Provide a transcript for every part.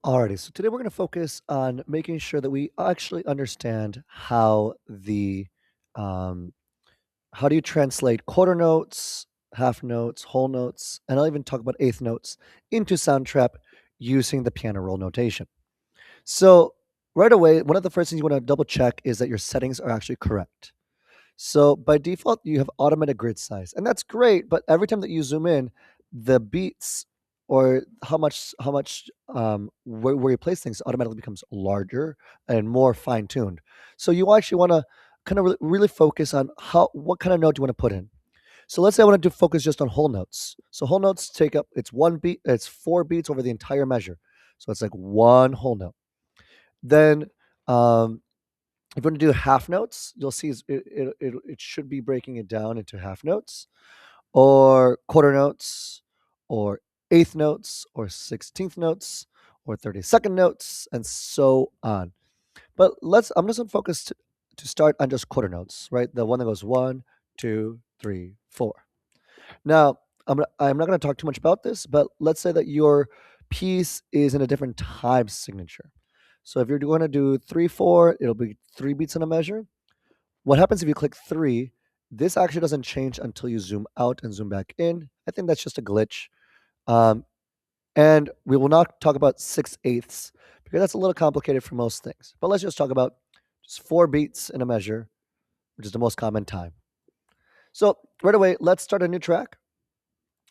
Alrighty, so today we're going to focus on making sure that we actually understand um, how do you translate quarter notes, half notes, whole notes, and I'll even talk about eighth notes into Soundtrap using the piano roll notation. So right away, one of the first things you want to double check is that your settings are actually correct. So by default, you have automatic grid size, and that's great. But every time that you zoom in, the beats or how much where you place things automatically becomes larger and more fine tuned. So you actually want to kind of really focus on how what kind of note you want to put in. So let's say I want to focus just on whole notes. So whole notes take up it's one beat, it's four beats over the entire measure. So it's like one whole note. Then um, if you want to do half notes, you'll see it should be breaking it down into half notes or quarter notes or eighth notes or 16th notes or 32nd notes and so on. But I'm just going to focus to start on just quarter notes, right? The one that goes one, two, three, four. Now, I'm not going to talk too much about this, but let's say that your piece is in a different time signature. So if you're going to do 3/4, it'll be three beats in a measure. What happens if you click three? This actually doesn't change until you zoom out and zoom back in. I think that's just a glitch. Um, and we will not talk about 6/8 because that's a little complicated for most things. But let's just talk about just four beats in a measure, which is the most common time. So right away, let's start a new track.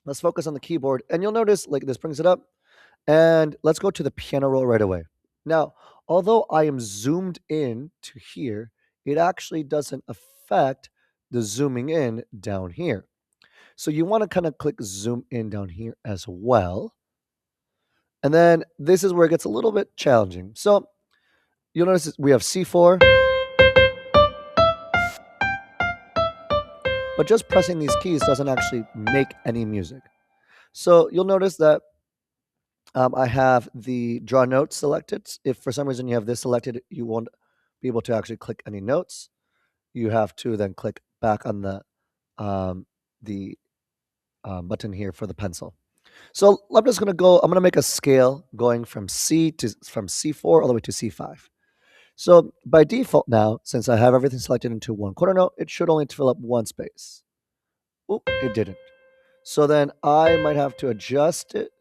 Let's focus on the keyboard. And you'll notice like this brings it up. And let's go to the piano roll right away. Now, although I am zoomed in to here, it actually doesn't affect the zooming in down here. So you want to kind of click zoom in down here as well. And then this is where it gets a little bit challenging. So you'll notice we have C4, but just pressing these keys doesn't actually make any music. So you'll notice that I have the draw notes selected. If for some reason you have this selected, you won't be able to actually click any notes. You have to then click back on um, the button here for the pencil. So I'm just going to go, I'm going to make a scale going from C4 all the way to C5. So by default now, since I have everything selected into one quarter note, it should only fill up one space. Oop, it didn't. So then I might have to adjust it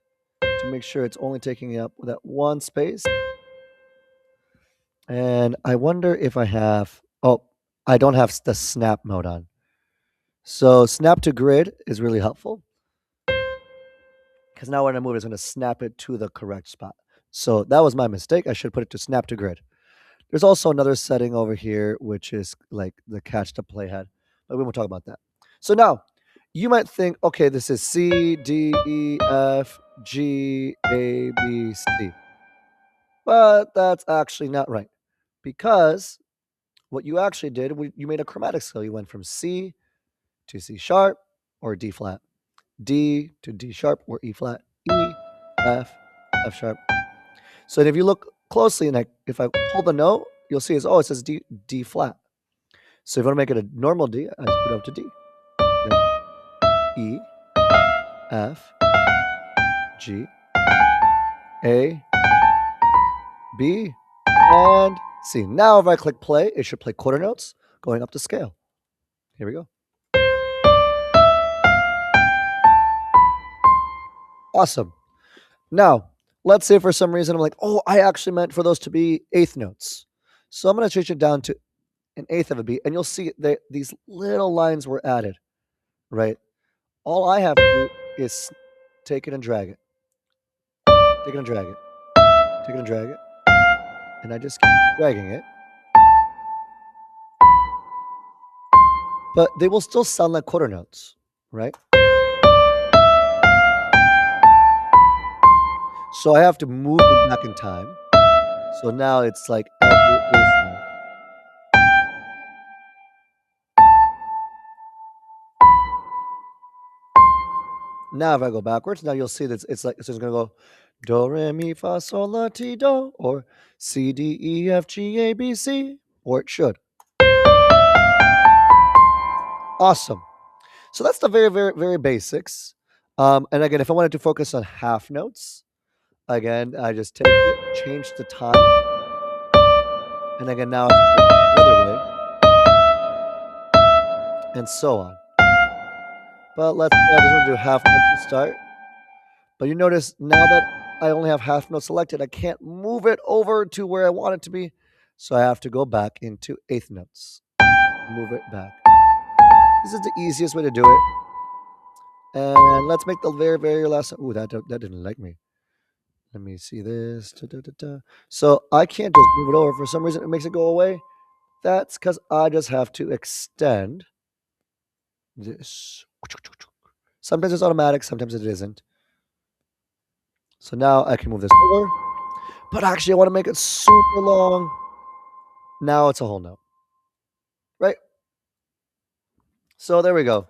to make sure it's only taking up that one space. And I wonder if I don't have the snap mode on. So snap to grid is really helpful because now when I move, it's going to snap it to the correct spot. So that was my mistake. I should put it to snap to grid. There's also another setting over here, which is like the catch to playhead, but we won't talk about that. So now you might think, okay, this is C, D, E, F, G, A, B, C. But that's actually not right because what you actually did, you made a chromatic scale. You went from C to C sharp or D flat, D to D sharp or E flat, E, F, F sharp. So if you look closely and if I hold the note, you'll see it says D flat. So if you want to make it a normal D, I just put it up to D. Then E, F, G, A, B, and C. Now if I click play, it should play quarter notes going up to scale. Here we go. Awesome. Now, let's say for some reason I'm like, oh, I actually meant for those to be eighth notes. So I'm going to change it down to an eighth of a beat, and you'll see that these little lines were added, right? All I have to do is take it and drag it. Take it and drag it. Take it and drag it. And I just keep dragging it. But they will still sound like quarter notes, right? So I have to move them back in time. So now it's like every eighth note. Now if I go backwards, now you'll see that it's going to go do, re, mi, fa, sol, la, ti, do, or C, D, E, F, G, A, B, C, or it should. Awesome. So that's the very, very, very basics. And again, if I wanted to focus on half notes, Again, I just take it, change the time, and again, now I have to take it the other way, and so on. But let's say I just want to do half notes to start. But you notice now that I only have half notes selected, I can't move it over to where I want it to be. So I have to go back into eighth notes. Move it back. This is the easiest way to do it. And let's make the very, very last. Ooh, that didn't like me. Let me see this. Da, da, da, da. So I can't just move it over. For some reason, it makes it go away. That's because I just have to extend this. Sometimes it's automatic, sometimes it isn't. So now I can move this over. But actually, I want to make it super long. Now it's a whole note. Right? So there we go.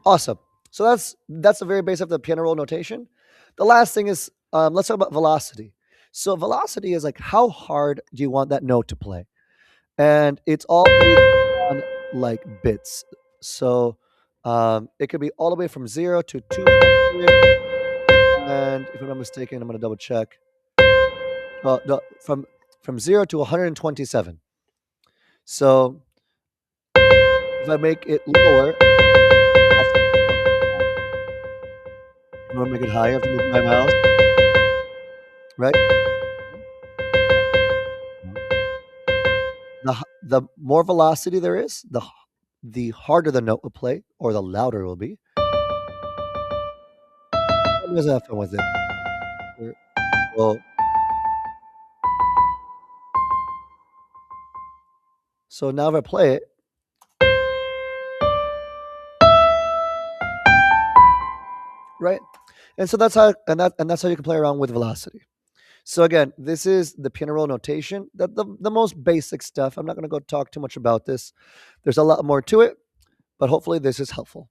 Awesome. So that's the very base of the piano roll notation. The last thing is let's talk about velocity. So velocity is like how hard do you want that note to play, and it's all based on like bits. So it could be all the way from 0 to 200, and if I'm not mistaken, I'm going to double check. No, from 0 to 127. So if I make it lower, that's if I want to make it higher, I have to move my mouse, right? The more velocity there is, the harder the note will play, or the louder it will be. I'm just have fun with it. So, so now if I play it, right? And so that's how you can play around with velocity. So again, this is the piano roll notation, the most basic stuff. I'm not going to go talk too much about this. There's a lot more to it, but hopefully this is helpful.